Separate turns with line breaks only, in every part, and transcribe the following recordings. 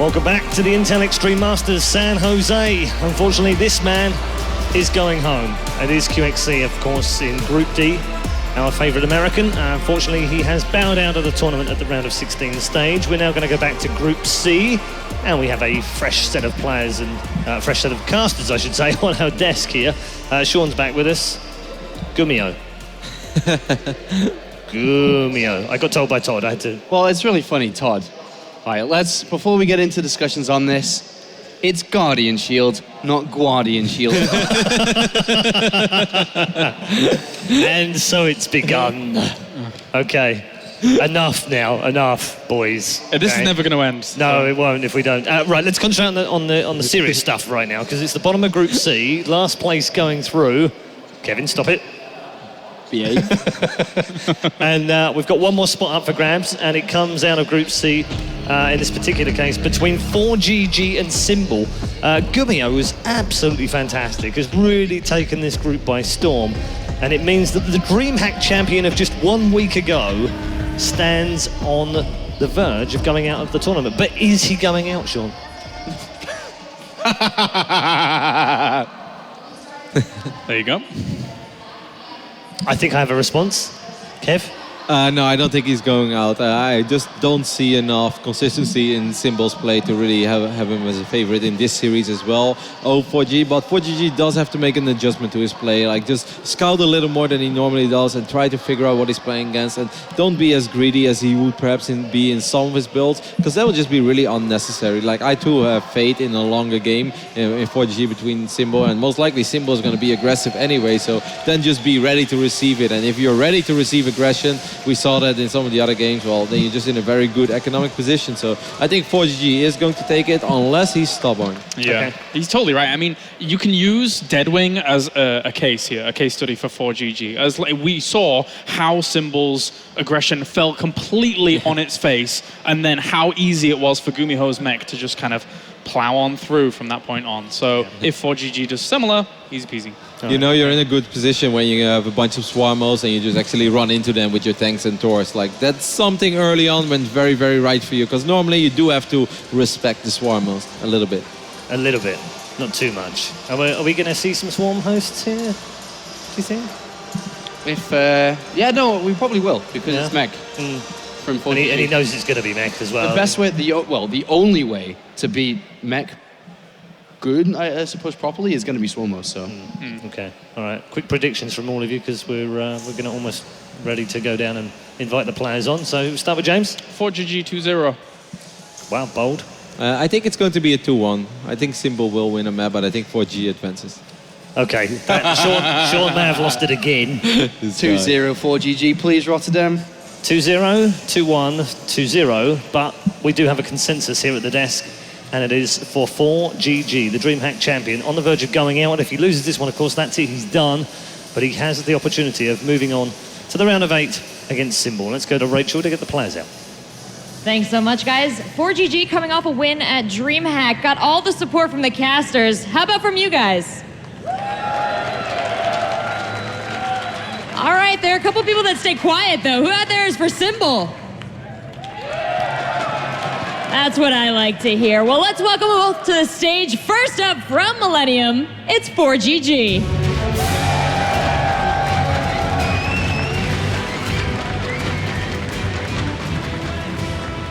Welcome back to the Intel Extreme Masters San Jose. Unfortunately, this man is going home. It is QXC, of course, in Group D, our favourite American. Unfortunately, he has bowed out of the tournament at the round of 16 stage. We're now going to go back to Group C, and we have a fresh set of players and fresh set of casters, I should say, on our desk here. Sean's back with us. Gumio. Gumio. I got told by Todd I had to...
Well, it's really funny, Todd. All right, before we get into discussions on this, it's Guardian Shield, not Guardian Shield.
And so it's begun. Okay. Enough now, enough, boys.
This is never going to end.
No, it won't if we don't. Right, let's concentrate on the serious stuff right now, because it's the bottom of Group C, last place going through. Kevin, stop it. And we've got one more spot up for grabs, and it comes out of Group C in this particular case between ForGG and Symbol. Gumio was absolutely fantastic, has really taken this group by storm, and it means that the DreamHack champion of just 1 week ago stands on the verge of going out of the tournament. But is he going out, Sean?
There you go.
I think I have a response. Kev?
No, I don't think he's going out. I just don't see enough consistency in Symbol's play to really have him as a favorite in this series as well. ForGG, but ForGG does have to make an adjustment to his play. Like, just scout a little more than he normally does and try to figure out what he's playing against, and don't be as greedy as he would perhaps be in some of his builds, because that would just be really unnecessary. Like, I too have faith in a longer game in ForGG between Symbol, and most likely Symbol is going to be aggressive anyway, so then just be ready to receive it. And if you're ready to receive aggression, we saw that in some of the other games, well, then you're just in a very good economic position. So I think ForGG is going to take it unless he's stubborn.
Yeah, okay. He's totally right. I mean, you can use Deadwing as a case here, a case study for ForGG. As like, we saw how Symbol's aggression fell completely on its face, and then how easy it was for Gumiho's mech to just kind of plow on through from that point on. So if ForGG does similar, easy peasy.
You know, you're in a good position when you have a bunch of Swarmos and you just actually run into them with your tanks and Taurs. Like, that's something early on went very, very right for you, because normally you do have to respect the Swarmos a little bit.
A little bit, not too much. Are we going to see some Swarm hosts here, do you think?
Yeah, no, we probably will, because it's mech. From
and he knows it's going to be mech as well.
The best way, the only way to beat mech good, I suppose, properly, is going to be Swarmos, so.
Okay, all right. Quick predictions from all of you, because we're going to almost ready to go down and invite the players on. So start with James.
ForGG 2-0.
Wow, bold.
I think it's going to be a 2-1. I think Symbol will win a map, but I think ForGG advances.
Okay, Sean may have lost it again.
2-0 ForGG, please, Rotterdam.
2-0, 2-1, 2-0, but we do have a consensus here at the desk, and it is for ForGG, the DreamHack champion, on the verge of going out. If he loses this one, of course, that's it, he's done, but he has the opportunity of moving on to the round of 8 against Symbol. Let's go to Rachel to get the players out.
Thanks so much, guys. ForGG coming off a win at DreamHack, got all the support from the casters. How about from you guys? All right, there are a couple people that stay quiet, though. Who out there is for Symbol? That's what I like to hear. Well, let's welcome them both to the stage. First up from Millennium, it's ForGG.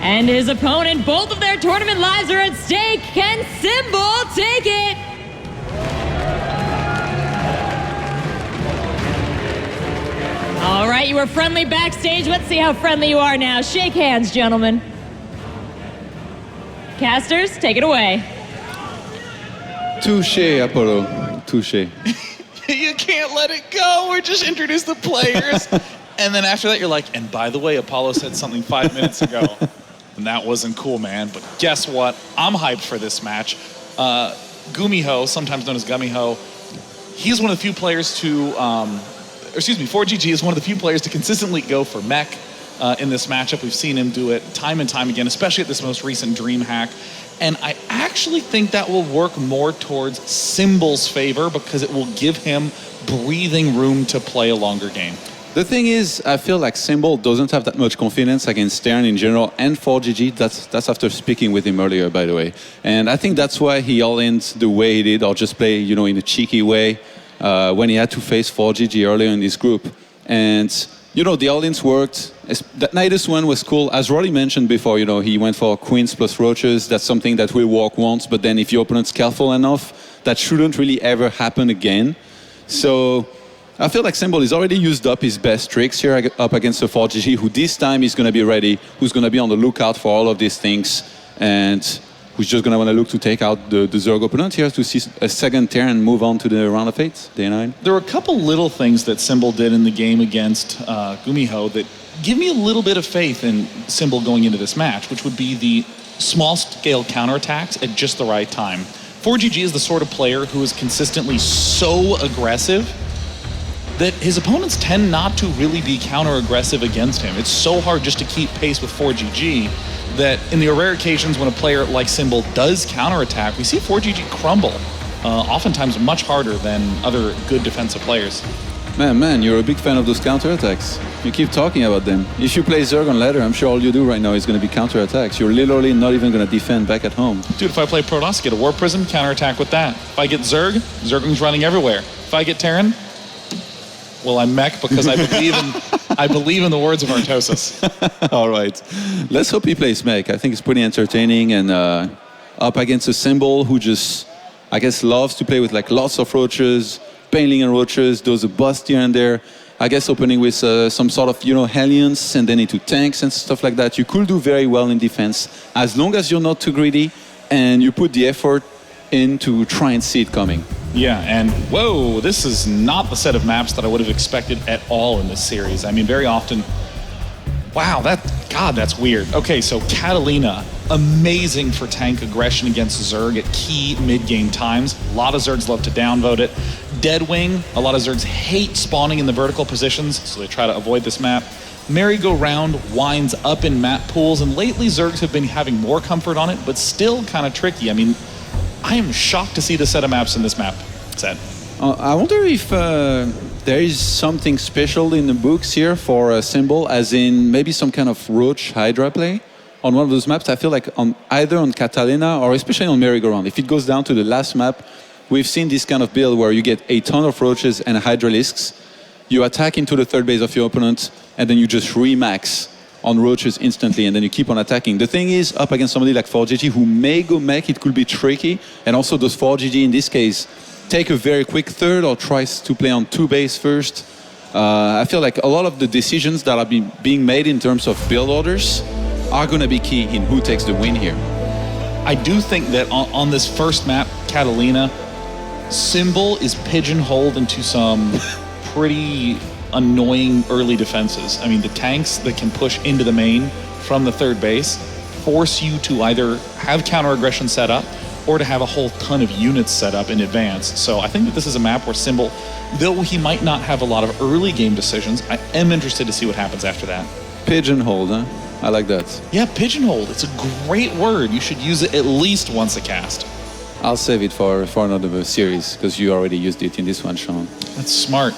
And his opponent, both of their tournament lives are at stake. Can Symbol take it? All right, you were friendly backstage. Let's see how friendly you are now. Shake hands, gentlemen. Casters, take it away.
Touche, Apollo. Touche.
You can't let it go. We just introduced the players. And then after that, you're like, and by the way, Apollo said something 5 minutes ago. And that wasn't cool, man. But guess what? I'm hyped for this match. Gumiho, sometimes known as Gumiho, he's one of the few players to... ForGG is one of the few players to consistently go for mech in this matchup. We've seen him do it time and time again, especially at this most recent DreamHack. And I actually think that will work more towards Symbol's favor, because it will give him breathing room to play a longer game.
The thing is, I feel like Symbol doesn't have that much confidence against Stern in general and ForGG. That's after speaking with him earlier, by the way. And I think that's why he all-ined the way he did, or just play, you know, in a cheeky way when he had to face ForGG earlier in this group. And, you know, the all-ins worked. That Nidus one was cool. As Roddy mentioned before, you know, he went for queens plus roaches. That's something that will work once, but then if your opponent's careful enough, that shouldn't really ever happen again. So I feel like Symbol has already used up his best tricks here up against the ForGG, who this time is going to be ready, who's going to be on the lookout for all of these things, and who's just going to want to look to take out the Zerg opponent here to see a second turn and move on to the round of 8, day 9.
There were a couple little things that Symbol did in the game against Gumiho that give me a little bit of faith in Symbol going into this match, which would be the small-scale counterattacks at just the right time. ForGG is the sort of player who is consistently so aggressive that his opponents tend not to really be counter-aggressive against him. It's so hard just to keep pace with ForGG that in the rare occasions when a player like Symbol does counterattack, we see ForGG crumble, oftentimes much harder than other good defensive players.
Man, you're a big fan of those counterattacks. You keep talking about them. If you play Zerg on ladder, I'm sure all you do right now is going to be counterattacks. You're literally not even going to defend back at home.
Dude, if I play Protoss, get a War Prism, counterattack with that. If I get Zerg, Zergling's running everywhere. If I get Terran, well, I'm mech because I believe in the words of Artosis.
All right. Let's hope he plays mech. I think it's pretty entertaining, and up against a Symbol who just, I guess, loves to play with like lots of roaches, Painling and roaches, does a bust here and there. I guess opening with some sort of, you know, Hellions and then into tanks and stuff like that. You could do very well in defense as long as you're not too greedy and you put the effort in to try and see it coming.
Yeah, and whoa, this is not the set of maps that I would have expected at all in this series. I mean, very often, wow, that's weird. Okay, so Catalina, amazing for tank aggression against Zerg at key mid-game times. A lot of Zergs love to downvote it. Deadwing, a lot of Zergs hate spawning in the vertical positions, so they try to avoid this map. Merry-Go-Round winds up in map pools, and lately Zergs have been having more comfort on it, but still kind of tricky. I mean, I am shocked to see the set of maps in this map set.
I wonder if there is something special in the books here for a Symbol, as in maybe some kind of Roach Hydra play on one of those maps. I feel like either on Catalina or especially on Merry-Go-Round. If it goes down to the last map, we've seen this kind of build where you get a ton of Roaches and Hydralisks. You attack into the third base of your opponent, and then you just remax on Roaches instantly, and then you keep on attacking. The thing is, up against somebody like ForGG who may go mech, it could be tricky. And also those ForGG in this case take a very quick third or tries to play on 2 base first. I feel like a lot of the decisions that are being made in terms of build orders are going to be key in who takes the win here.
I do think that on this first map, Catalina, Symbol is pigeonholed into some pretty annoying early defenses. I mean, the tanks that can push into the main from the third base force you to either have counter aggression set up or to have a whole ton of units set up in advance. So I think that this is a map where Symbol, though he might not have a lot of early game decisions, I am interested to see what happens after that.
Pigeonholed, huh? I like that.
Yeah, pigeonholed. It's a great word. You should use it at least once a cast.
I'll save it for another series because you already used it in this one, Sean.
That's smart.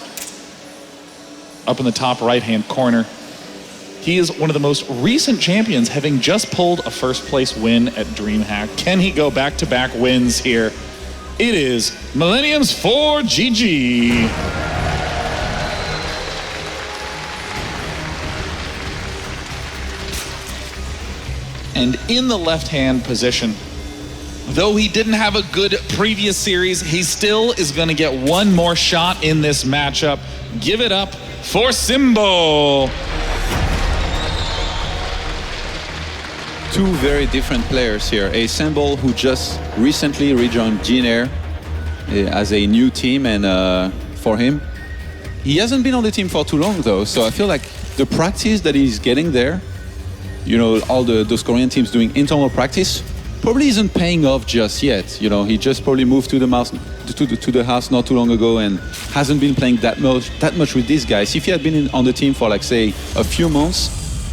Up in the top right-hand corner, he is one of the most recent champions, having just pulled a first-place win at DreamHack. Can he go back-to-back wins here? It is Millennium's ForGG. And in the left-hand position, though he didn't have a good previous series, he still is going to get one more shot in this matchup. Give it up for Symbol.
Two very different players here. A Symbol who just recently rejoined Ginair as a new team, and for him, he hasn't been on the team for too long though, so I feel like the practice that he's getting there, you know, all those Korean teams doing internal practice, probably isn't paying off just yet. You know, he just probably moved to the house not too long ago and hasn't been playing that much with these guys. If he had been on the team for like say a few months,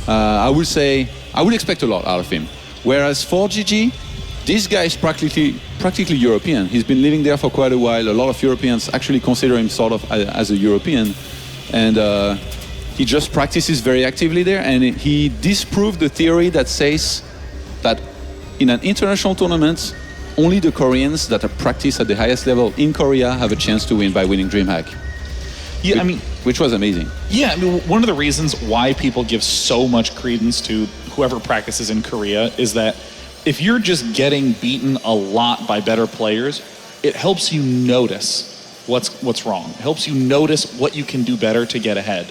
I would expect a lot out of him. Whereas ForGG, this guy is practically European. He's been living there for quite a while. A lot of Europeans actually consider him sort of as a European, and He just practices very actively there, and he disproved the theory that says that in an international tournament, only the Koreans that have practiced at the highest level in Korea have a chance to win by winning DreamHack.
Yeah, I mean,
which was amazing.
Yeah, I mean, one of the reasons why people give so much credence to whoever practices in Korea is that if you're just getting beaten a lot by better players, it helps you notice what's wrong. It helps you notice what you can do better to get ahead.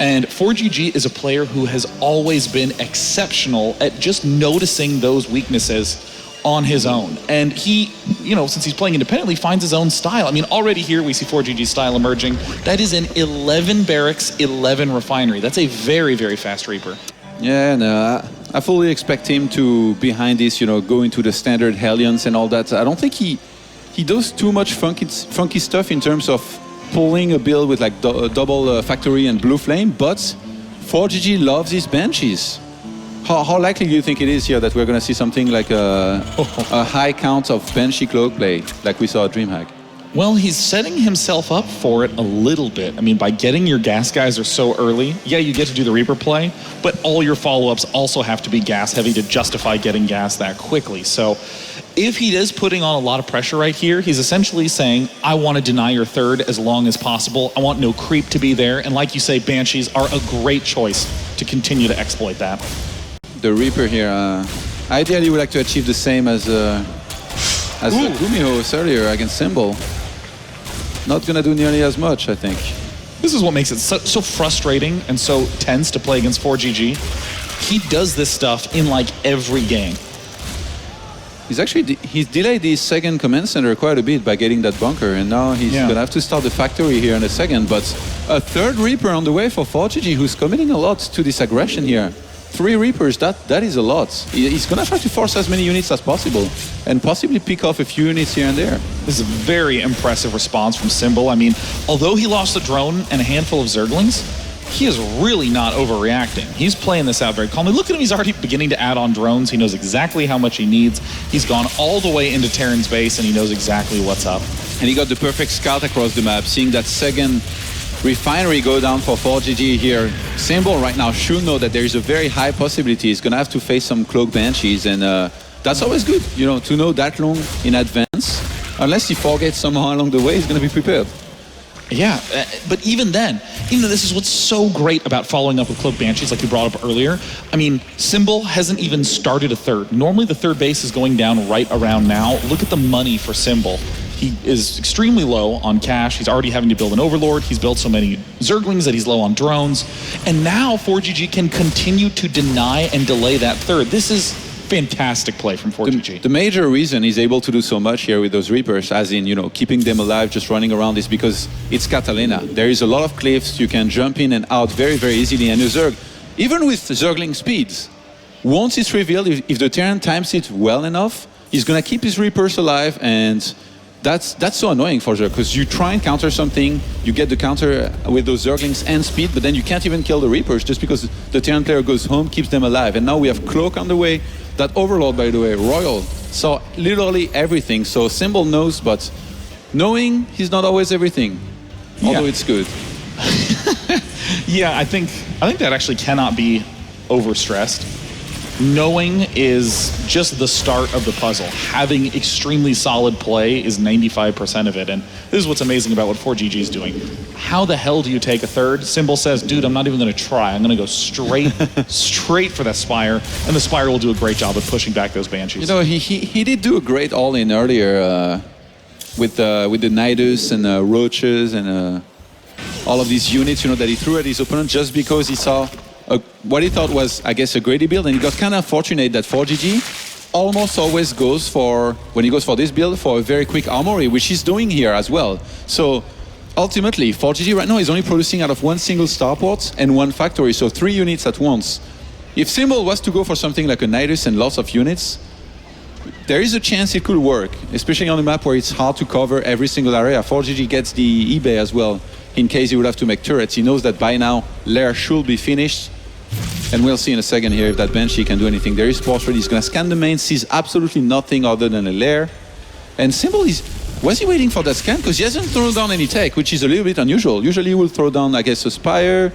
And ForGG is a player who has always been exceptional at just noticing those weaknesses on his own. And he, you know, since he's playing independently, finds his own style. I mean, already here we see ForGG's style emerging. That is an 11 barracks, 11 refinery. That's a very, very fast Reaper.
Yeah, no, I fully expect him to, behind this, you know, go into the standard Hellions and all that. I don't think he does too much funky stuff in terms of pulling a build with like double factory and blue flame, but ForGG loves his Banshees. How likely do you think it is here that we're going to see something like a high count of Banshee cloak play, like we saw at DreamHack?
Well, he's setting himself up for it a little bit. I mean, by getting your gas geyser so early, yeah, you get to do the Reaper play, but all your follow-ups also have to be gas heavy to justify getting gas that quickly. So if he is putting on a lot of pressure right here, he's essentially saying, I want to deny your third as long as possible. I want no creep to be there. And like you say, Banshees are a great choice to continue to exploit that.
The Reaper here, ideally would like to achieve the same as Gumiho earlier against Symbol. Not going to do nearly as much, I think.
This is what makes it so frustrating and so tense to play against ForGG. He does this stuff in like every game.
He's delayed the second command center quite a bit by getting that bunker, and now he's going to have to start the factory here in a second. But a third Reaper on the way for ForGG, who's committing a lot to this aggression here. 3 Reapers, that is a lot. He's going to try to force as many units as possible and possibly pick off a few units here and there.
This is a very impressive response from Symbol. I mean, although he lost the drone and a handful of Zerglings, he is really not overreacting. He's playing this out very calmly. Look at him, he's already beginning to add on drones. He knows exactly how much he needs. He's gone all the way into Terran's base and he knows exactly what's up.
And he got the perfect scout across the map, seeing that second refinery go down for ForGG here. Symbol right now should know that there is a very high possibility he's going to have to face some Cloak Banshees, and that's always good, you know, to know that long in advance. Unless he forgets somehow along the way, he's going to be prepared.
Yeah, but even then, this is what's so great about following up with Cloak Banshees, like you brought up earlier. I mean, Symbol hasn't even started a third. Normally the third base is going down right around now. Look at the money for Symbol. He is extremely low on cash. He's already having to build an Overlord. He's built so many Zerglings that he's low on drones. And now ForGG can continue to deny and delay that third. This is fantastic play from ForGG.
The major reason he's able to do so much here with those Reapers, as in, keeping them alive, just running around, is because it's Catalina. There is a lot of cliffs. You can jump in and out very, very easily. And the Zerg, even with Zergling speeds, once it's revealed, if the Terran times it well enough, he's going to keep his Reapers alive, and that's so annoying for Zerg, because you try and counter something, you get the counter with those Zerglings and speed, but then you can't even kill the Reapers just because the Terran player goes home, keeps them alive. And now we have Cloak on the way, that Overlord, by the way, Royal. So literally everything. So Symbol knows, but knowing he's not always everything, although it's good.
Yeah, I think that actually cannot be overstressed. Knowing is just the start of the puzzle. Having extremely solid play is 95% of it. And this is what's amazing about what ForGG is doing. How the hell do you take a third? Symbol says, dude, I'm not even going to try. I'm going to go straight for that Spire. And the Spire will do a great job of pushing back those Banshees.
He did do a great all-in earlier with the Nidus and Roaches and all of these units, that he threw at his opponent just because he saw what he thought was, I guess, a Grady build, and he got kind of fortunate that ForGG almost always goes for, when he goes for this build, for a very quick armory, which he's doing here as well. So ultimately, ForGG right now is only producing out of one single starport and one factory, so 3 units at once. If Symbol was to go for something like a Nidus and lots of units, there is a chance it could work, especially on a map where it's hard to cover every single area. ForGG gets the eBay as well, in case he would have to make turrets. He knows that by now, Lair should be finished. And we'll see in a second here if that Banshee can do anything. There is Sports ready. He's going to scan the main, sees absolutely nothing other than a Lair. And Symbol was he waiting for that scan? Because he hasn't thrown down any tech, which is a little bit unusual. Usually he will throw down, I guess, a Spire,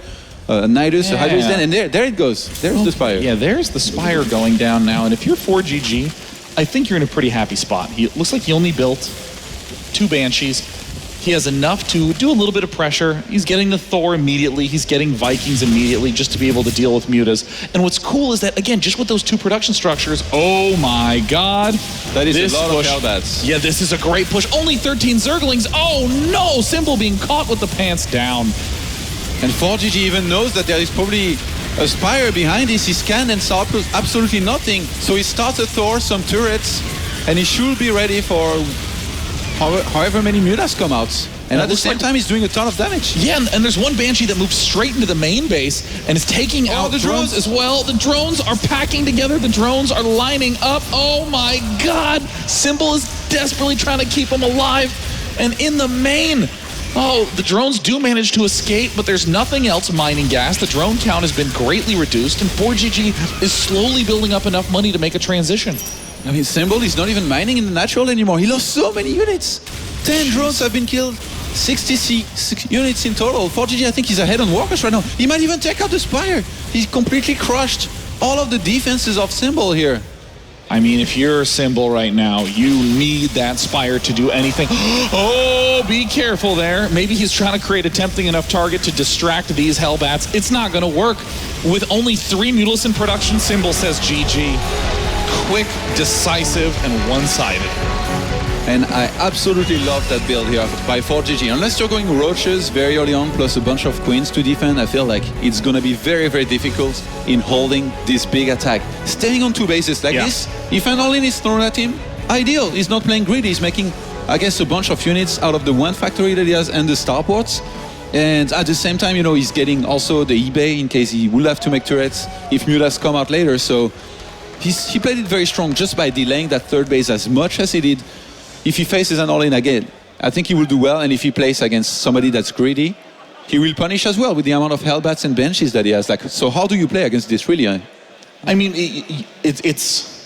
Nidus, a
Yeah.
Hydro's Den, and there it goes. There's the Spire.
Yeah, there's the Spire going down now. And if you're 4GG, I think you're in a pretty happy spot. It looks like he only built 2 Banshees. He has enough to do a little bit of pressure. He's getting the Thor immediately. He's getting Vikings immediately just to be able to deal with mutas. And what's cool is that, again, just with those 2 production structures, oh my god.
That is
this
a lot
push,
of Hellbats.
Yeah, this is a great push. Only 13 Zerglings. Oh no, Symbol being caught with the pants down.
And 4GG even knows that there is probably a Spire behind this. He scanned and saw absolutely nothing. So he starts a Thor, some turrets, and he should be ready for however many mutas come out. And at the same time, he's doing a ton of damage.
Yeah, and there's one Banshee that moves straight into the main base and is taking out
the drones
as well. The drones are packing together. The drones are lining up. Oh my god. Symbol is desperately trying to keep him alive. And in the main, oh, the drones do manage to escape, but there's nothing else mining gas. The drone count has been greatly reduced, and 4GG is slowly building up enough money to make a transition.
I mean, Symbol is not even mining in the natural anymore. He lost so many units. 10 drones have been killed. 66 units in total. 4GG, I think he's ahead on workers right now. He might even take out the Spire. He's completely crushed all of the defenses of Symbol here.
I mean, if you're a Symbol right now, you need that Spire to do anything. Oh, be careful there. Maybe he's trying to create a tempting enough target to distract these Hellbats. It's not going to work. With only 3 Mutalists in production, Symbol says GG. Quick, decisive, and one-sided.
And I absolutely love that build here by 4GG. Unless you're going Roaches very early on, plus a bunch of Queens to defend, I feel like it's going to be very, very difficult in holding this big attack. Staying on 2 bases like this, if an all-in is thrown at him, ideal. He's not playing greedy. He's making, I guess, a bunch of units out of the 1 factory that he has and the starports. And at the same time, you know, he's getting also the eBay in case he will have to make turrets if mutas come out later. So he played it very strong just by delaying that 3rd base as much as he did. If he faces an all-in again, I think he will do well. And if he plays against somebody that's greedy, he will punish as well with the amount of Hellbats and Banshees that he has. Like, so how do you play against this, really?
I mean, it's...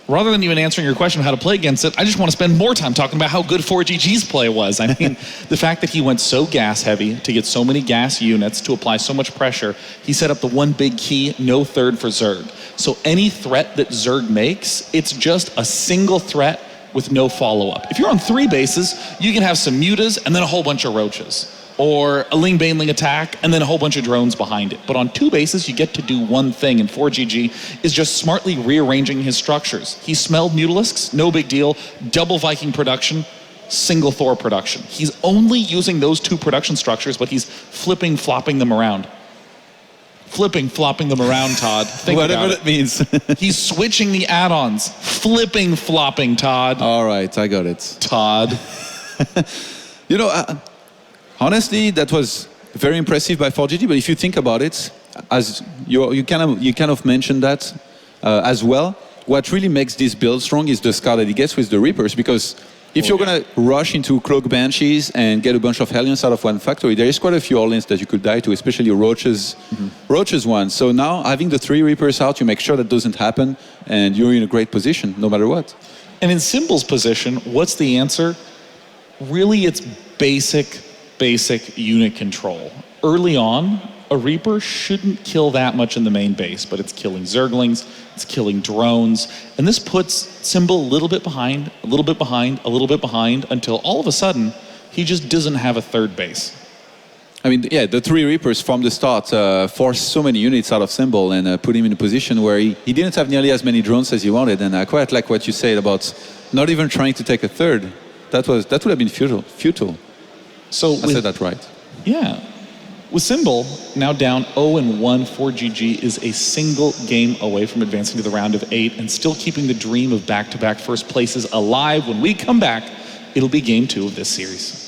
Rather than even answering your question of how to play against it, I just want to spend more time talking about how good 4GG's play was. I mean, the fact that he went so gas-heavy to get so many gas units to apply so much pressure, he set up the one big key, no 3rd for Zerg. So any threat that Zerg makes, it's just a single threat with no follow-up. If you're on 3 bases, you can have some mutas and then a whole bunch of roaches. Or a Ling Baneling attack and then a whole bunch of drones behind it. But on 2 bases, you get to do one thing, and 4GG is just smartly rearranging his structures. He smelled Mutalisks, no big deal. Double Viking production, single Thor production. He's only using those 2 production structures, but he's flipping, flopping them around. Flipping, flopping them around, Todd. Think
Whatever
about
it means.
He's switching the add-ons. Flipping, flopping, Todd.
All right, I got it.
Todd.
You know, honestly, that was very impressive by 4GG, but if you think about it, as you kind of mentioned that as well, what really makes this build strong is the scar that he gets with the Reapers, because if you're going to rush into Cloak Banshees and get a bunch of Hellions out of 1 factory, there is quite a few all-ins that you could die to, especially Roaches one. So now, having the 3 Reapers out, you make sure that doesn't happen, and you're in a great position, no matter what.
And in Symbol's position, what's the answer? Really, it's basic unit control. Early on, a Reaper shouldn't kill that much in the main base, but it's killing Zerglings, it's killing drones, and this puts Symbol a little bit behind, a little bit behind, a little bit behind, until all of a sudden, he just doesn't have a 3rd base.
I mean, yeah, the 3 Reapers from the start forced so many units out of Symbol and put him in a position where he didn't have nearly as many drones as he wanted, and I quite like what you said about not even trying to take a 3rd. That would have been futile.
So
I said that right.
Yeah. With Symbol now down 0-1, 4GG is a single game away from advancing to the round of 8 and still keeping the dream of back-to-back first places alive. When we come back, it'll be game 2 of this series.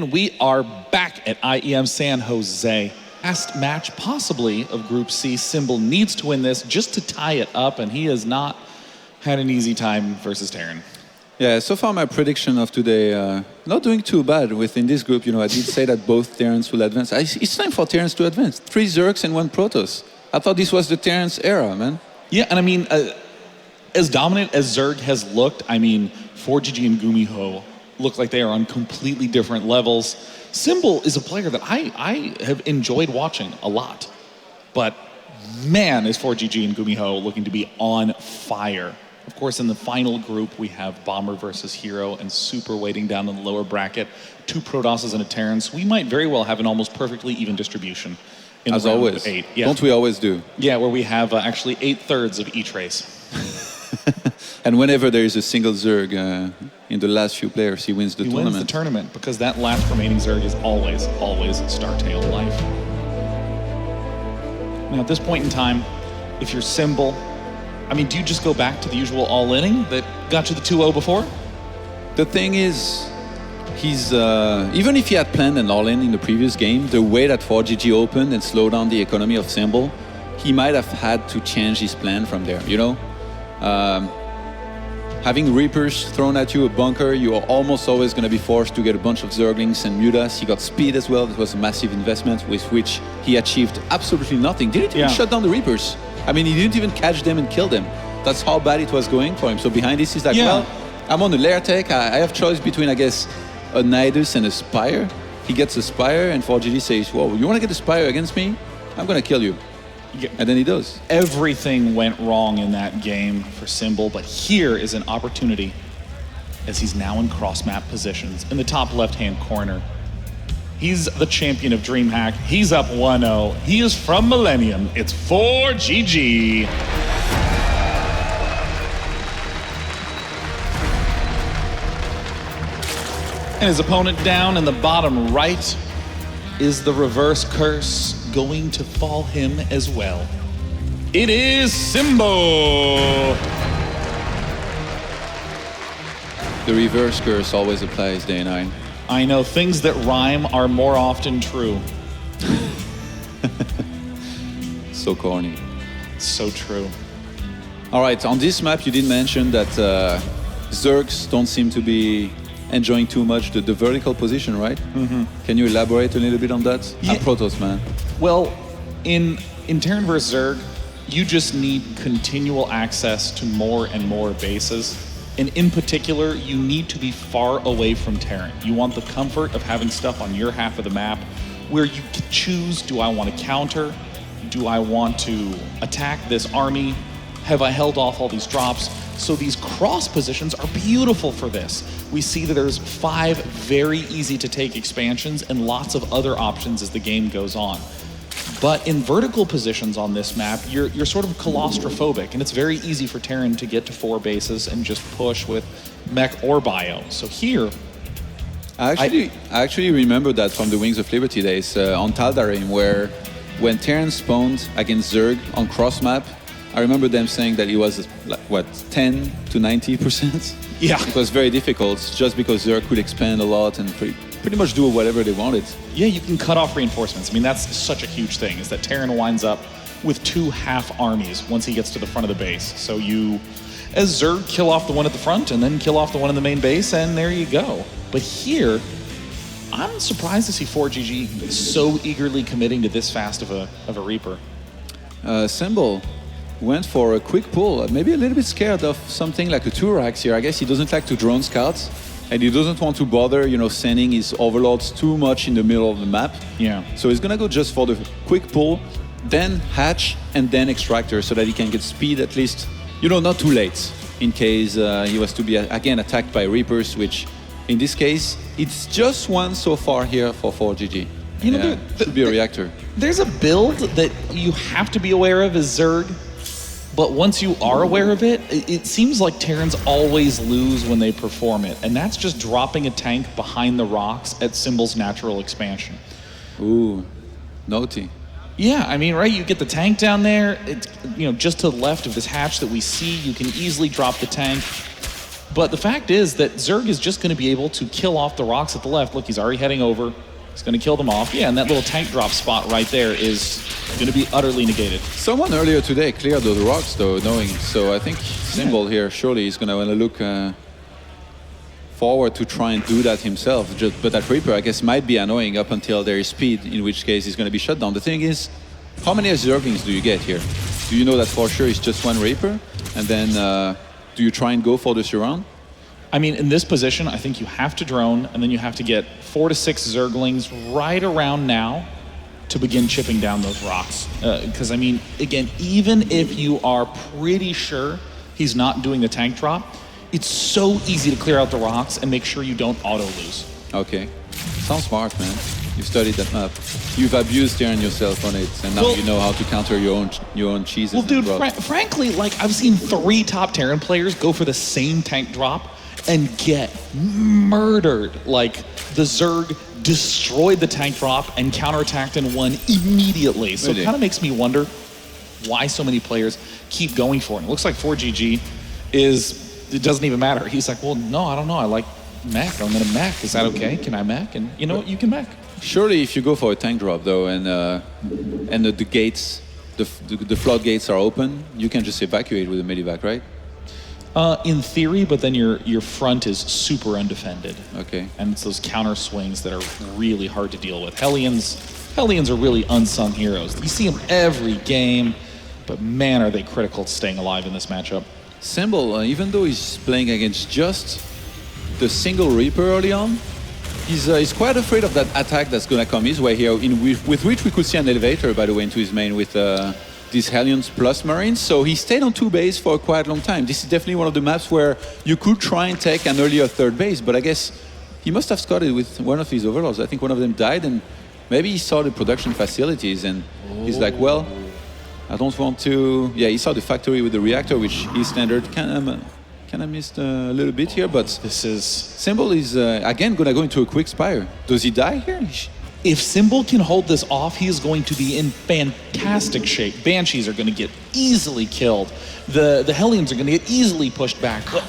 And we are back at IEM San Jose. Last match, possibly, of Group C. Symbol needs to win this just to tie it up, and he has not had an easy time versus Terran.
Yeah, so far my prediction of today, not doing too bad within this group. You know, I did say that both Terrans will advance. It's time for Terrans to advance. 3 Zergs and 1 Protoss. I thought this was the Terrans era, man.
Yeah, and I mean, as dominant as Zerg has looked, I mean, ForGG and Gumiho look like they are on completely different levels. Symbol is a player that I have enjoyed watching a lot. But man, is ForGG and Gumiho looking to be on fire. Of course, in the final group, we have Bomber versus Hero and Super waiting down in the lower bracket. 2 Protosses and a Terran. So we might very well have an almost perfectly even distribution.
As always.
8. Yeah.
Don't we always do?
Yeah, where we have actually 8/3 of each race.
And whenever there is a single Zerg in the last few players, he wins the
He
tournament.
wins the tournament because that last remaining Zerg is always Startail life. Now, at this point in time, if you're Symbol, I mean, do you just go back to the usual all-inning that got you the 2-0 before?
The thing is, he's even if he had planned an all-in in the previous game, the way that 4GG opened and slowed down the economy of Symbol, he might have had to change his plan from there, you know? Having Reapers thrown at you, a bunker, you are almost always going to be forced to get a bunch of Zerglings and Mutas. He got speed as well. It was a massive investment with which he achieved absolutely nothing. Didn't even shut down the Reapers. I mean, he didn't even catch them and kill them. That's how bad it was going for him. So behind this, he's like, well, I'm on the lair tech. I have choice between, I guess, a Nidus and a Spire. He gets a Spire, and 4GG says, well, you want to get a Spire against me? I'm going to kill you. And then he does.
Everything went wrong in that game for Symbol, but here is an opportunity as he's now in cross-map positions in the top left-hand corner. He's the champion of DreamHack. He's up 1-0. He is from Millennium. It's 4GG. And his opponent down in the bottom right. Is the reverse curse going to fall him as well? It is Symbol!
The reverse curse always applies day 9.
I know, things that rhyme are more often true.
So corny.
So true.
All right, on this map, you did mention that Zergs don't seem to be enjoying too much the vertical position, right? Mm-hmm. Can you elaborate a little bit on that?
Yeah.
I'm Protoss, man.
Well, in Terran vs. Zerg, you just need continual access to more and more bases. And in particular, you need to be far away from Terran. You want the comfort of having stuff on your half of the map where you can choose, do I want to counter? Do I want to attack this army? Have I held off all these drops? So these cross positions are beautiful for this. We see that there's 5 very easy to take expansions and lots of other options as the game goes on. But in vertical positions on this map, you're sort of claustrophobic, and it's very easy for Terran to get to 4 bases and just push with mech or bio. So here,
I actually remember that from the Wings of Liberty days on Tal'Darim, where when Terran spawned against Zerg on cross map, I remember them saying that it was, like, what, 10 to 90%?
Yeah.
It was very difficult just because Zerg could expand a lot and pretty much do whatever they wanted.
yeah, you can cut off reinforcements. I mean, that's such a huge thing, is that Terran winds up with 2 half armies once he gets to the front of the base. So you, as Zerg, kill off the one at the front and then kill off the one in the main base, and there you go. But here, I'm surprised to see 4GG so eagerly committing to this fast of a Reaper.
Symbol went for a quick pull, maybe a little bit scared of something like a Turax here. I guess he doesn't like to drone scouts, and he doesn't want to bother, you know, sending his overlords too much in the middle of the map.
Yeah.
So he's gonna go just for the quick pull, then hatch, and then extractor, so that he can get speed at least, you know, not too late, in case he was to be again attacked by Reapers, which in this case, it's just one so far here for 4GG.
You know,
should be a reactor.
There's a build that you have to be aware of as Zerg, but once you are aware of it, it seems like Terrans always lose when they perform it, and that's just dropping a tank behind the rocks at Symbol's natural expansion.
Ooh, naughty.
Yeah, I mean, right, you get the tank down there, it's, you know, just to the left of this hatch that we see, you can easily drop the tank. But the fact is that Zerg is just going to be able to kill off the rocks at the left. Look, he's already heading over. He's going to kill them off. Yeah, and that little tank drop spot right there is going to be utterly negated.
Someone earlier today cleared those rocks, though, knowing. So I think Symbol here surely is going to want to look forward to try and do that himself. But that Reaper, I guess, might be annoying up until there is speed, in which case he's going to be shut down. The thing is, how many Zerglings do you get here? Do you know that for sure it's just one Reaper? And then do you try and go for the surround?
I mean, in this position, I think you have to drone, and then you have to get 4 to 6 Zerglings right around now to begin chipping down those rocks. Because, I mean, again, even if you are pretty sure he's not doing the tank drop, it's so easy to clear out the rocks and make sure you don't auto-lose.
Okay. Sounds smart, man. You've studied that map. You've abused Darren yourself on it, and now you know how to counter your own cheeses.
Well, dude, frankly, like, I've seen 3 top Terran players go for the same tank drop and get murdered. Like, the Zerg destroyed the tank drop and counterattacked and won immediately. So it kind of makes me wonder why so many players keep going for it. It looks like ForGG it doesn't even matter. He's like, well, no, I don't know. I like mech. I'm going to mech. Is that okay? Can I mech? And you know what? You can mech.
Surely if you go for a tank drop, though, and the gates, the floodgates are open, you can just evacuate with a medivac, right?
In theory, but then your front is super undefended.
Okay.
And it's those counter swings that are really hard to deal with. Hellions are really unsung heroes. You see them every game, but man, are they critical to staying alive in this matchup.
Symbol, even though he's playing against just the single Reaper early on, he's quite afraid of that attack that's going to come his way here, with which we could see an elevator, by the way, into his main with these Hellions plus Marines. So he stayed on 2 base for a quite long time. This is definitely one of the maps where you could try and take an earlier 3rd base, but I guess he must have scouted with one of his overlords. I think one of them died, and maybe he saw the production facilities, and he's like, well, I don't want to... Yeah, he saw the factory with the reactor, which is standard. Kind of missed a little bit here, but
this is...
Symbol is, again, going to go into a quick spire. Does he die here?
If Symbol can hold this off, he is going to be in fantastic shape. Banshees are going to get easily killed. The Hellions are going to get easily pushed back. But,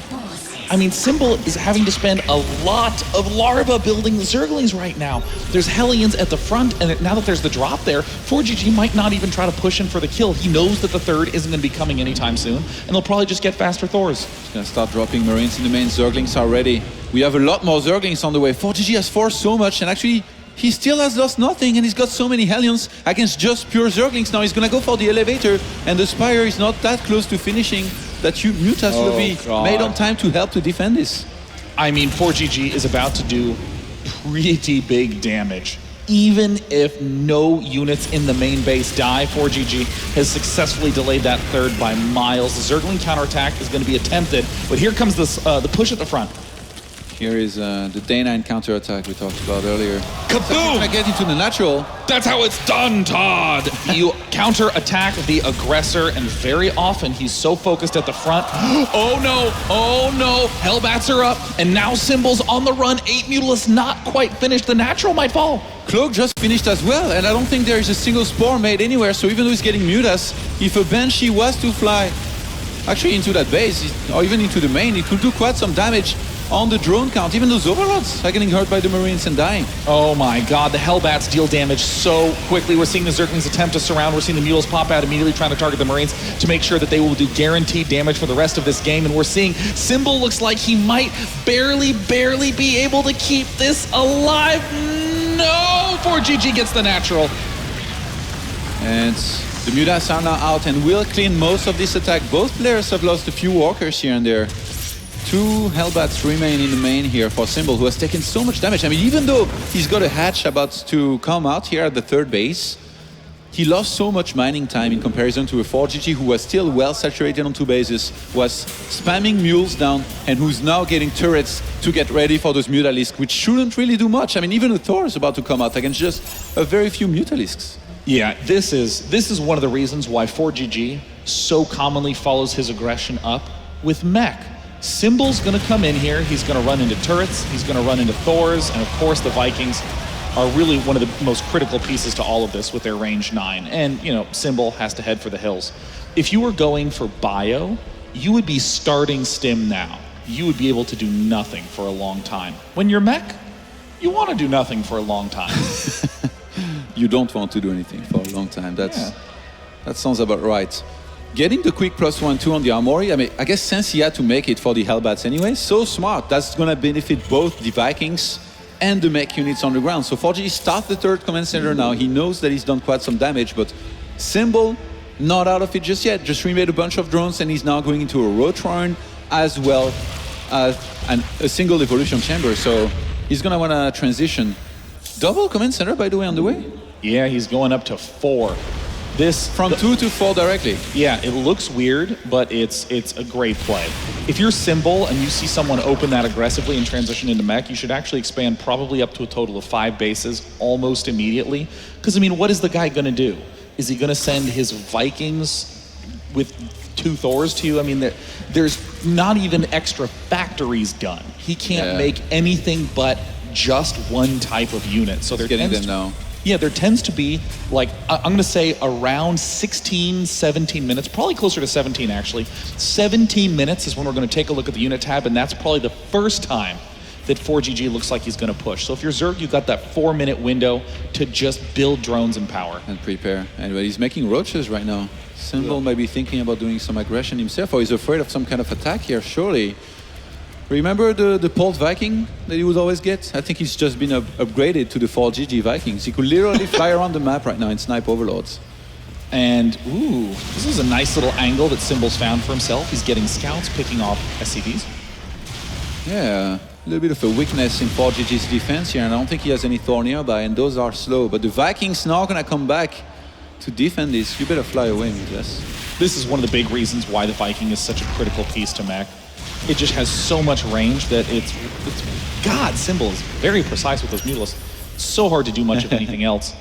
I mean, Symbol is having to spend a lot of larva building Zerglings right now. There's Hellions at the front, and now that there's the drop there, ForGG might not even try to push in for the kill. He knows that the 3rd isn't going to be coming anytime soon, and they'll probably just get faster Thors.
He's going to start dropping Marines in the main. Zerglings are ready. We have a lot more Zerglings on the way. ForGG has forced so much, and actually, he still has lost nothing, and he's got so many Hellions against just pure Zerglings. Now he's going to go for the elevator, and the Spire is not that close to finishing. That Mutas will be made on time to help to defend this.
I mean, ForGG is about to do pretty big damage. Even if no units in the main base die, ForGG has successfully delayed that 3rd by miles. The Zergling counterattack is going to be attempted, but here comes this, the push at the front.
Here is the Day 9 counterattack we talked about earlier.
Kaboom!
So get into the natural.
That's how it's done, Todd! You counterattack the aggressor, and very often he's so focused at the front. Oh no! Hellbats are up, and now Symbol's on the run. 8 Mutalisks not quite finished. The natural might fall.
Cloak just finished as well, and I don't think there is a single spore made anywhere, so even though he's getting Mutas, if a Banshee was to fly actually into that base, or even into the main, it could do quite some damage on the drone count. Even those overlords are getting hurt by the Marines and dying.
Oh my god, the Hellbats deal damage so quickly. We're seeing the Zerglings attempt to surround. We're seeing the Mules pop out immediately trying to target the Marines to make sure that they will do guaranteed damage for the rest of this game. And we're seeing Symbol looks like he might barely be able to keep this alive. No! ForGG gets the natural.
And the Mutas are now out and will clean most of this attack. Both players have lost a few walkers here and there. 2 Hellbats remain in the main here for Symbol, who has taken so much damage. I mean, even though he's got a hatch about to come out here at the 3rd base, he lost so much mining time in comparison to a ForGG who was still well saturated on 2 bases, was spamming mules down, and who's now getting turrets to get ready for those Mutalisks, which shouldn't really do much. I mean, even a Thor is about to come out against just a very few Mutalisks.
Yeah, this is one of the reasons why ForGG so commonly follows his aggression up with mech. Symbol's gonna come in here, he's gonna run into turrets, he's gonna run into Thors, and of course the Vikings are really one of the most critical pieces to all of this with their range 9. And, you know, Symbol has to head for the hills. If you were going for bio, you would be starting Stim now. you would be able to do nothing for a long time. When you're mech, you want to do nothing for a long time.
You don't want to do anything for a long time. That sounds about right. Getting the quick +1/+2 on the Armory, I mean, I guess since he had to make it for the Hellbats anyway, so smart. That's going to benefit both the Vikings and the mech units on the ground. So ForGG starts the third command center now. He knows that he's done quite some damage, but Symbol, not out of it just yet. Just remade a bunch of drones, and he's now going into a road run as well as a single evolution chamber. So he's going to want to transition. Double command center, by the way, on the way?
Yeah, he's going up to 4. This
From 2 to 4 directly.
Yeah, it looks weird, but it's a great play. If you're Symbol and you see someone open that aggressively and transition into mech, you should actually expand probably up to a total of 5 bases almost immediately. Because, I mean, what is the guy going to do? Is he going to send his Vikings with 2 Thors to you? I mean, there's not even extra factories done. He can't make anything but just one type of unit. So they're
getting them now.
Yeah, there tends to be, like, I'm going to say around 16, 17 minutes, probably closer to 17 actually. 17 minutes is when we're going to take a look at the unit tab, and that's probably the first time that ForGG looks like he's going to push. So if you're Zerg, you've got that 4-minute window to just build drones and power.
And prepare. Anyway, he's making roaches right now. Symbol might be thinking about doing some aggression himself, or he's afraid of some kind of attack here, surely. Remember the Pult Viking that he would always get? I think he's just been upgraded to the ForGG Vikings. He could literally fly around the map right now and snipe overlords.
And, ooh, this is a nice little angle that Symbol's found for himself. He's getting scouts, picking off SCVs.
Yeah, a little bit of a weakness in ForGG's defense here, and I don't think he has any Thor nearby, and those are slow. But the Vikings now gonna come back to defend this. You better fly away, Miklas.
This is one of the big reasons why the Viking is such a critical piece to mech. It just has so much range that it's God, Symbol is very precise with those Mutilas. It's so hard to do much of anything else.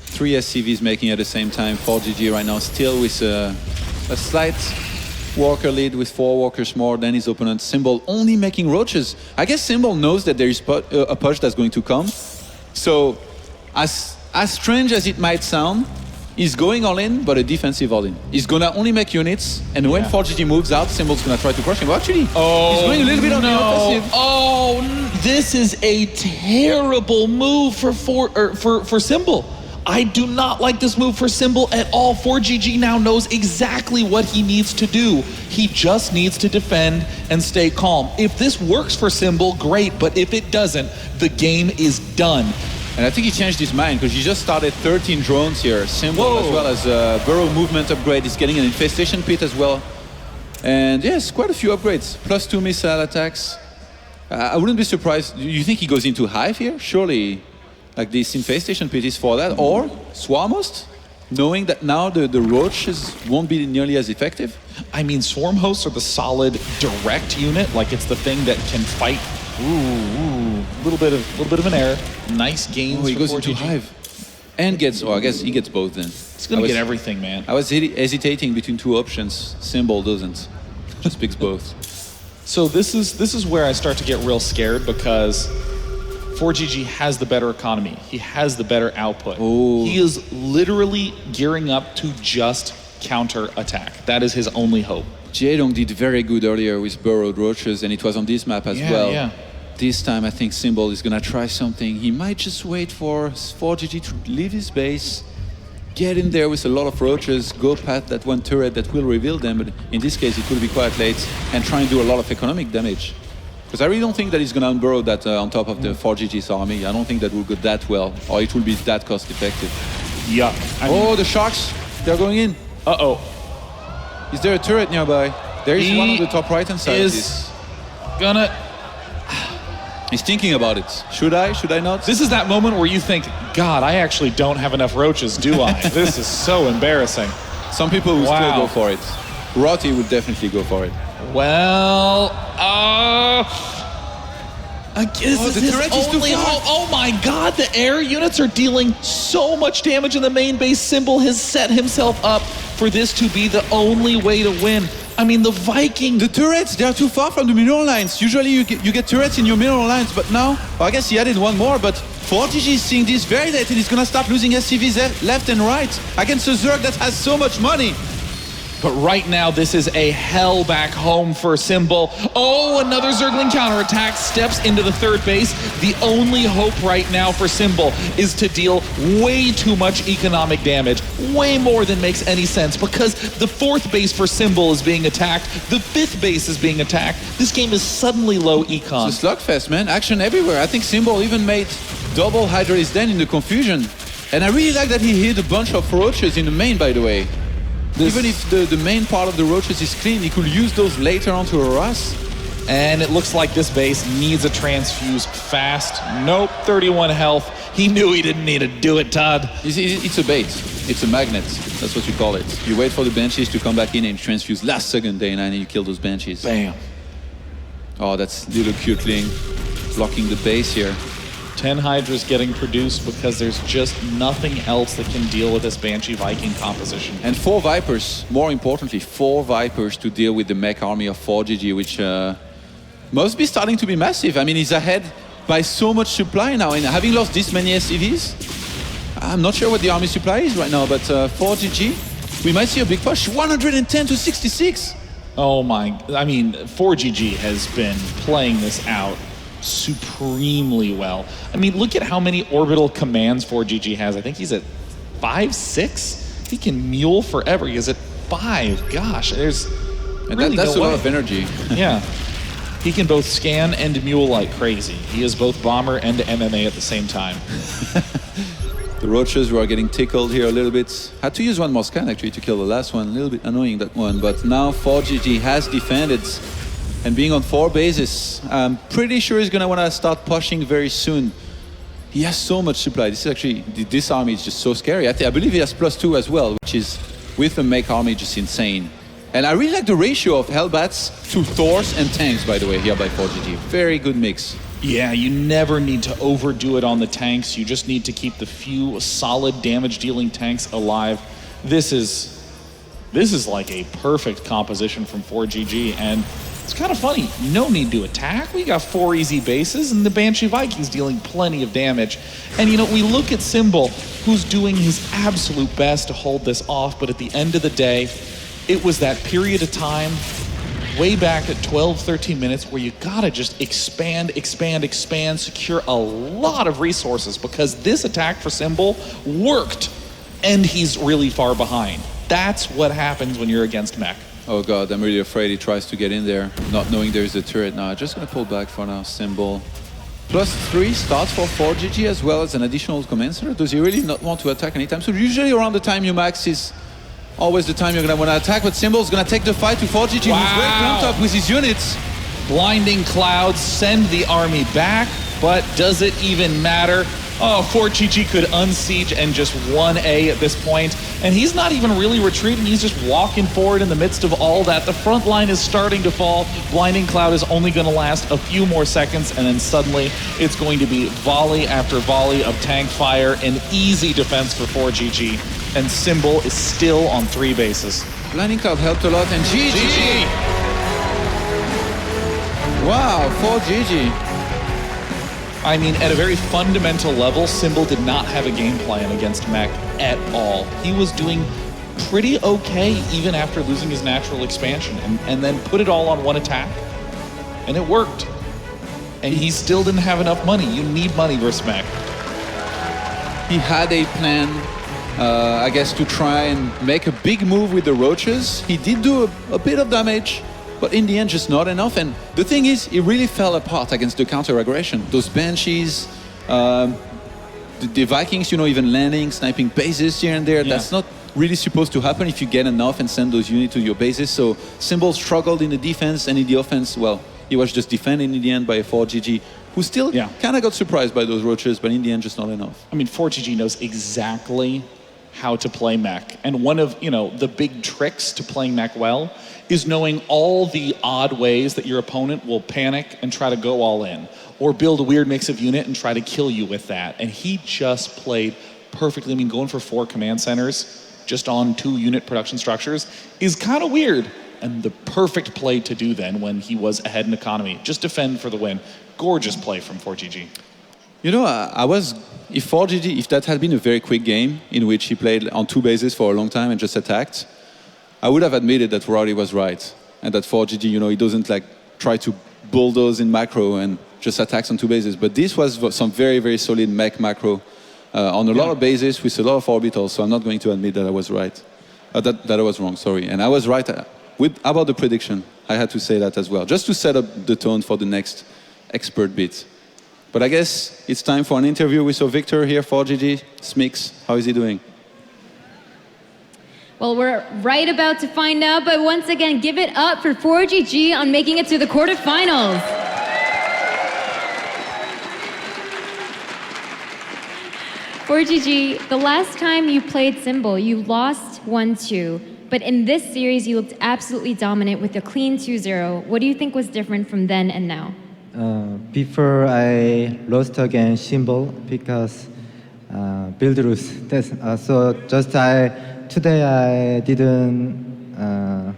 3 SCVs making at the same time. ForGG right now still with a slight Walker lead with 4 Walkers more than his opponent. Symbol only making roaches. I guess Symbol knows that there is a push that's going to come. So as strange as it might sound, he's going all in, but a defensive all in. He's gonna only make units, and when ForGG moves out, Symbol's gonna try to crush him. But actually, he's going a little bit on the offensive.
This is a terrible move for Symbol. I do not like this move for Symbol at all. ForGG now knows exactly what he needs to do. He just needs to defend and stay calm. If this works for Symbol, great, but if it doesn't, the game is done.
And I think he changed his mind because he just started 13 drones here. Symbol as well as a burrow movement upgrade. He's getting an infestation pit as well. And yes, quite a few upgrades. +2 missile attacks. I wouldn't be surprised. You think he goes into Hive here? Surely, like this infestation pit is for that. Or Swarmhost, knowing that now the roaches won't be nearly as effective.
I mean, Swarm Hosts are the solid direct unit. Like, it's the thing that can fight. Ooh, little bit of an error. Nice gains.
Oh, he goes
for
into
ForGG.
Hive. And gets, I guess he gets both then.
He's gonna get everything, man.
I was hesitating between 2 options. Symbol doesn't. Just picks both.
So this is where I start to get real scared because ForGG has the better economy. He has the better output.
Oh.
He is literally gearing up to just counter attack. That is his only hope.
Jaedong did very good earlier with burrowed roaches, and it was on this map as well.
Yeah.
This time I think Symbol is gonna try something. He might just wait for ForGG to leave his base, get in there with a lot of roaches, go past that one turret that will reveal them, but in this case it will be quite late, and try and do a lot of economic damage. Because I really don't think that he's gonna unburrow that on top of the ForGG's army. I don't think that will go that well, or it will be that cost effective.
Yeah.
The sharks, they're going in.
Uh-oh.
Is there a turret nearby? There is one on the top right hand side of this.
Gonna...
He's thinking about it. Should I? Should I not?
This is that moment where you think, God, I actually don't have enough roaches, do I? This is so embarrassing.
Some people will still go for it. Rotty would definitely go for it.
Well, this is
the
his
turret is too
only
far.
hope. Oh my God, the air units are dealing so much damage in the main base. Symbol has set himself up for this to be the only way to win. I mean, the Viking...
The turrets, they are too far from the mineral lines. Usually you get turrets in your mineral lines, but now, well, I guess he added one more, but ForGG is seeing this very late and he's gonna start losing SCVs left and right against a Zerg that has so much money.
But right now, this is a hell back home for Symbol. Oh, another Zergling counterattack steps into the third base. The only hope right now for Symbol is to deal way too much economic damage, way more than makes any sense, because the fourth base for Symbol is being attacked, the fifth base is being attacked. This game is suddenly low econ.
It's a slugfest, man. Action everywhere. I think Symbol even made double Hydra is Den in the confusion. And I really like that he hit a bunch of roaches in the main, by the way. Even if the main part of the roaches is clean, he could use those later on to harass.
And it looks like this base needs a transfuse fast. Nope, 31 health. He knew he didn't need to do it, Todd.
It's a bait. It's a magnet. That's what you call it. You wait for the Banshees to come back in and transfuse last second, day 9, and you kill those Banshees.
Bam.
Oh, that's little cuteling blocking the base here.
10 Hydras getting produced because there's just nothing else that can deal with this Banshee Viking composition.
And 4 Vipers, more importantly, 4 Vipers to deal with the mech army of ForGG, which must be starting to be massive. I mean, he's ahead by so much supply now, and having lost this many SCVs, I'm not sure what the army supply is right now, but ForGG, we might see a big push. 110 to 66.
Oh my, I mean, 4GG has been playing this out supremely well. I mean, look at how many orbital commands 4GG has. I think he's at 5, 6. He can mule forever. He's at 5. Gosh, there's really
that's
no
a
way.
lot of energy.
Yeah. He can both scan and mule like crazy. He is both bomber and MMA at the same time.
The roaches were getting tickled here a little bit. Had to use one more scan actually to kill the last one. A little bit annoying, that one. But now 4GG has defended. And being on 4 bases, I'm pretty sure he's going to want to start pushing very soon. He has so much supply. This is actually, this army is just so scary. I believe he has +2 as well, which is, with the mech army, just insane. And I really like the ratio of Hellbats to Thors and tanks, by the way, here by 4GG. Very good mix.
Yeah, you never need to overdo it on the tanks. You just need to keep the few solid damage-dealing tanks alive. This is like a perfect composition from 4GG, and it's kind of funny. No need to attack. We got 4 easy bases, and the Banshee Vikings dealing plenty of damage. And you know, we look at Symbol, who's doing his absolute best to hold this off, but at the end of the day, it was that period of time way back at 12, 13 minutes where you gotta just expand, secure a lot of resources, because this attack for Symbol worked, and he's really far behind. That's what happens when you're against mech.
Oh god, I'm really afraid he tries to get in there, not knowing there's a turret now. Just gonna pull back for now, Symbol. +3 starts for 4GG as well as an additional command center. Does he really not want to attack anytime? So usually around the time you max is always the time you're gonna want to attack, but Symbol's gonna take the fight to 4GG,
Wow.
who's very clumped up with his units.
Blinding clouds send the army back, but does it even matter? Oh, 4GG could unsiege and just 1A at this point, and he's not even really retreating, he's just walking forward in the midst of all that. The front line is starting to fall. Blinding Cloud is only going to last a few more seconds, and then suddenly it's going to be volley after volley of tank fire, an easy defense for 4GG, and Symbol is still on 3 bases.
Blinding Cloud helped a lot, and GG! Wow, 4GG.
I mean, at a very fundamental level, Symbol did not have a game plan against mech at all. He was doing pretty okay even after losing his natural expansion, and then put it all on one attack, and it worked. And he still didn't have enough money. You need money versus mech.
He had a plan, I guess, to try and make a big move with the roaches. He did do a bit of damage, but in the end, just not enough. And the thing is, it really fell apart against the counter-aggression. Those Banshees, the Vikings, you know, even landing, sniping bases here and there, that's not really supposed to happen if you get enough and send those units to your bases. So Symbol struggled in the defense, and in the offense, well, he was just defended in the end by a 4GG, who still kind of got surprised by those roaches, but in the end, just not enough.
I mean, 4GG knows exactly how to play mech. And one of, you know, the big tricks to playing mech well is knowing all the odd ways that your opponent will panic and try to go all in, or build a weird mix of unit and try to kill you with that. And he just played perfectly. I mean, going for 4 command centers just on 2 unit production structures is kind of weird. And the perfect play to do then when he was ahead in economy. Just defend for the win. Gorgeous play from 4GG.
You know, if 4GG, if that had been a very quick game in which he played on 2 bases for a long time and just attacked, I would have admitted that Roddy was right and that 4GG, he doesn't like try to bulldoze in macro and just attacks on 2 bases. But this was some very, very solid mech macro on a lot of bases with a lot of orbitals. So I'm not going to admit that I was right, that I was wrong. Sorry, and I was right about the prediction. I had to say that as well, just to set up the tone for the next expert bit. But I guess it's time for an interview with Victor here, 4GG. Smix, how is he doing?
Well, we're right about to find out, but once again, give it up for 4GG on making it to the quarterfinals. ForGG, the last time you played Symbol, you lost 1-2, but in this series, you looked absolutely dominant with a clean 2-0. What do you think was different from then and now?
Before I lost against Symbol because build rules. So today I didn't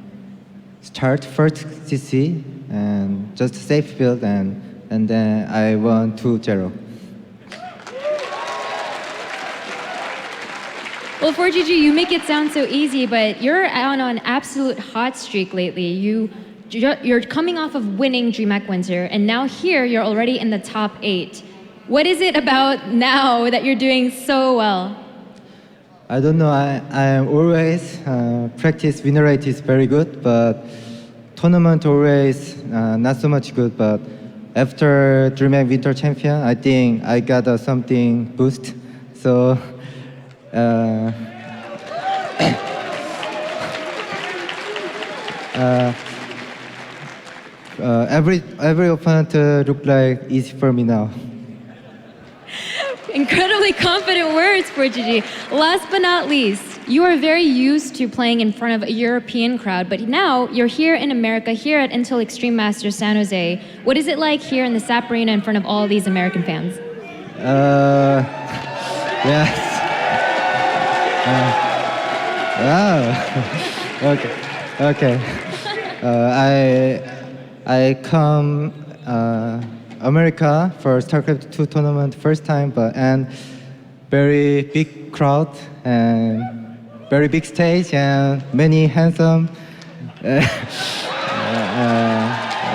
start first CC and just safe build and then I won 2-0.
Well, 4GG, you make it sound so easy, but you're on an absolute hot streak lately. You're coming off of winning DreamHack Winter, and now here you're already in the top 8. What is it about now that you're doing so well?
I don't know. I always practice winner rate is very good, but tournament always not so much good. But after DreamHack Winter Champion, I think I got something boost. So. Every opponent look like easy for me now.
Incredibly confident words, 4GG. Last but not least, you are very used to playing in front of a European crowd, but now you're here in America, here at Intel Extreme Masters San Jose. What is it like here in the SAP Arena in front of all these American fans?
Yes. Okay. I come America for StarCraft 2 tournament first time, and very big crowd and very big stage and many handsome.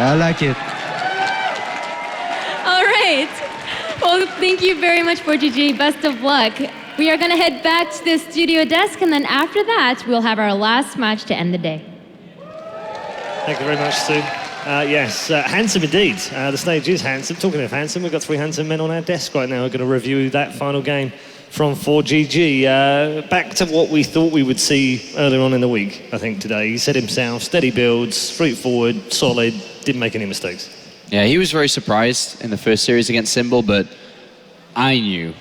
I like it.
All right. Well, thank you very much, 4GG. Best of luck. We are going to head back to the studio desk, and then after that, we'll have our last match to end the day.
Thank you very much, Sue. Yes, handsome indeed. The stage is handsome. Talking of handsome, we've got 3 handsome men on our desk right now who are going to review that final game from 4GG. Back to what we thought we would see earlier on in the week, I think, today. He said himself, steady builds, straightforward, solid, didn't make any mistakes.
Yeah, he was very surprised in the first series against Symbol, but I knew,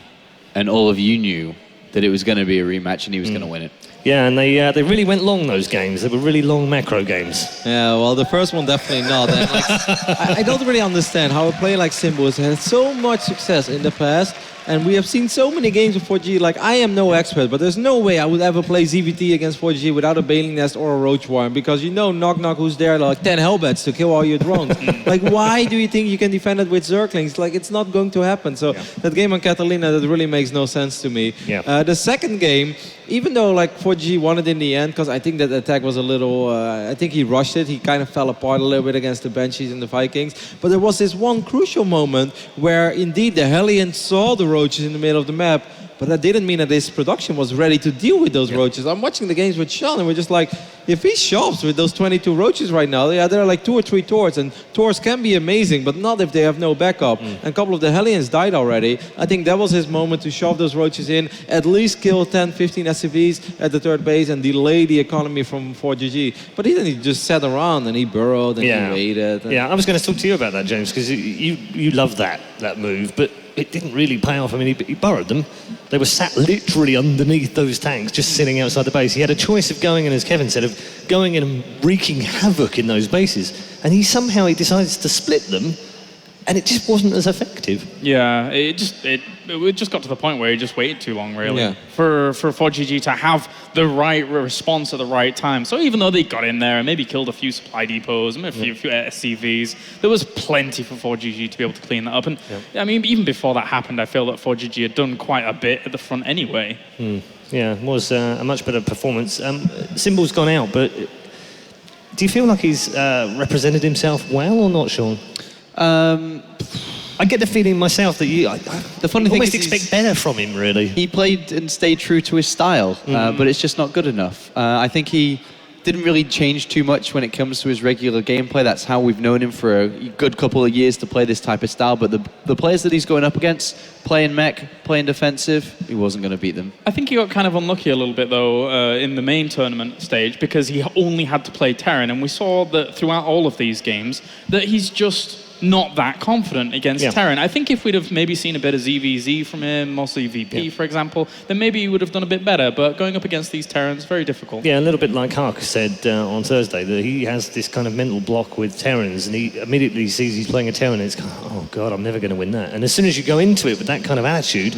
and all of you knew, that it was going to be a rematch and he was going to win it.
Yeah, and they really went long, those games. They were really long macro games.
Yeah, well, the first one definitely not. And I don't really understand how a player like Symbol has had so much success in the past. And we have seen so many games of 4G. Like, I am no expert, but there's no way I would ever play ZVT against 4G without a Bailing Nest or a Roach Warren, because you know Knock Knock who's there, like 10 Hellbats to kill all your drones. Like, why do you think you can defend it with Zerglings? Like, it's not going to happen. So that game on Catalina, that really makes no sense to me.
Yeah.
The second game, even though like 4G won it in the end, because I think that attack was a little, I think he rushed it. He kind of fell apart a little bit against the Banshees and the Vikings. But there was this one crucial moment where indeed the Hellions saw the Roaches in the middle of the map, but that didn't mean that his production was ready to deal with those Roaches. I'm watching the games with Sean, and we're just like, if he shops with those 22 Roaches right now, yeah, there are like 2 or 3 Tors, and Tors can be amazing, but not if they have no backup. And a couple of the Hellions died already. I think that was his moment to shove those Roaches in, at least kill 10, 15 SCVs at the third base and delay the economy from 4GG. But he didn't, he just sat around and he burrowed and he waited. And
Yeah, I was going to talk to you about that, James, because you love that move, but it didn't really pay off. I mean, he burrowed them. They were sat literally underneath those tanks, just sitting outside the base. He had a choice of going in, as Kevin said, of going in and wreaking havoc in those bases. And he decides to split them, and it just wasn't as effective.
Yeah, it just got to the point where he just waited too long, really,
Yeah.
for 4GG to have the right response at the right time. So even though they got in there and maybe killed a few supply depots and a few SCVs, there was plenty for 4GG to be able to clean that up. And I mean, even before that happened, I feel that 4GG had done quite a bit at the front anyway.
Yeah, it was a much better performance. Symbol's gone out, but do you feel like he's represented himself well or not, Sean? I get the feeling myself that
The funny thing
almost
is
expect better from him, really.
He played and stayed true to his style, but it's just not good enough. I think he didn't really change too much when it comes to his regular gameplay. That's how we've known him for a good couple of years to play this type of style. But the players that he's going up against, playing mech, playing defensive, he wasn't going to beat them.
I think he got kind of unlucky a little bit, though, in the main tournament stage because he only had to play Terran. And we saw that throughout all of these games that he's just not that confident against Terran. I think if we'd have maybe seen a bit of ZVZ from him, also VP, for example, then maybe he would have done a bit better. But going up against these Terrans, very difficult.
Yeah, a little bit like Hark said on Thursday, that he has this kind of mental block with Terrans, and he immediately sees he's playing a Terran, and it's kind of, oh God, I'm never going to win that. And as soon as you go into it with that kind of attitude,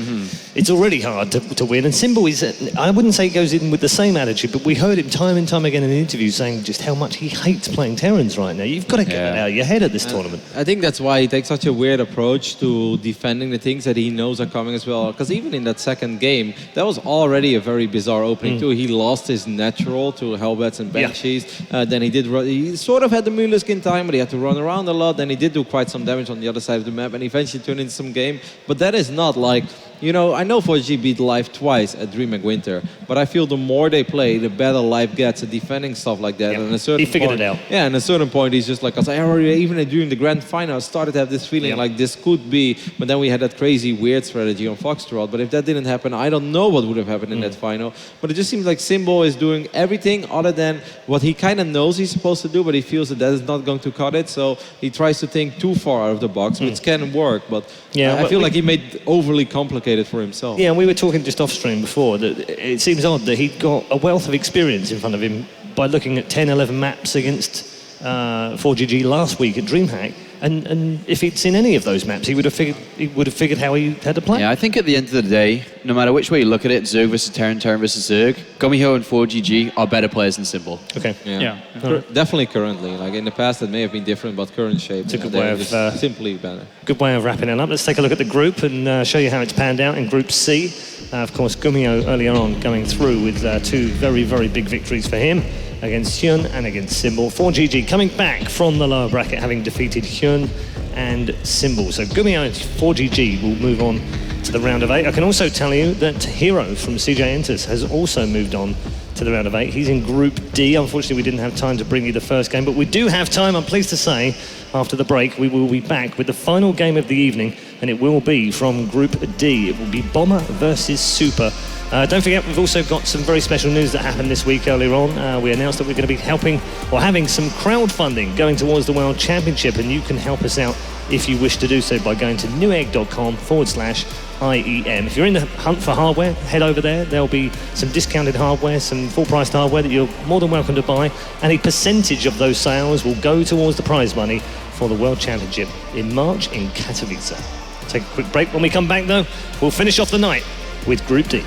it's already hard to win. And Symbol is, I wouldn't say he goes in with the same attitude, but we heard him time and time again in interviews saying just how much he hates playing Terrans right now. You've got to get that out of your head at this tournament.
I think that's why he takes such a weird approach to defending the things that he knows are coming as well. Because even in that second game, that was already a very bizarre opening too. He lost his natural to Hellbats and Banshees. Then he sort of had the Mulisk time, but he had to run around a lot. Then he did do quite some damage on the other side of the map and eventually turned into some game. But that is not like, you know, I know ForGG beat Live twice at DreamHack Winter, but I feel the more they play, the better Live gets at defending stuff like that. And at a certain
he figured
point,
it out.
Yeah, and at a certain point, he's just like, cause I already, even during the grand final, I started to have this feeling like this could be, but then we had that crazy weird strategy on Foxtrot. But if that didn't happen, I don't know what would have happened in that final. But it just seems like Symbol is doing everything other than what he kind of knows he's supposed to do, but he feels that is not going to cut it. So he tries to think too far out of the box, which can work. But I feel like he made it overly complicated for himself.
Yeah, and we were talking just off stream before that it seems odd that he'd got a wealth of experience in front of him by looking at 10, 11 maps against 4GG last week at DreamHack. And if he'd seen any of those maps, he would have figured how he had to play.
Yeah, I think at the end of the day, no matter which way you look at it, Zerg versus Terran, Terran versus Zerg, Gomiho and 4GG are better players than Symbol.
Okay.
Yeah.
Definitely currently. Like in the past, it may have been different, but current shape,
It's a good way of
simply better.
Good way of wrapping it up. Let's take a look at the group and show you how it's panned out in Group C. Of course, Gomiho earlier on going through with two very, very big victories for him against Hyun and against Symbol. 4GG coming back from the lower bracket, having defeated Hyun and Symbol. So Gomiho and 4GG will move on to the round of 8. I can also tell you that Hero from CJ Enters has also moved on to the round of 8. He's in Group D. Unfortunately, we didn't have time to bring you the first game, but we do have time, I'm pleased to say. After the break, we will be back with the final game of the evening, and it will be from Group D. It will be Bomber versus Super. Don't forget, we've also got some very special news that happened this week earlier on. We announced that we're going to be helping or having some crowdfunding going towards the World Championship, and you can help us out if you wish to do so by going to newegg.com/IEM. If you're in the hunt for hardware, head over there. There'll be some discounted hardware, some full-priced hardware that you're more than welcome to buy, and a percentage of those sales will go towards the prize money for the World Championship in March in Katowice. Take a quick break. When we come back, though, we'll finish off the night with Group D.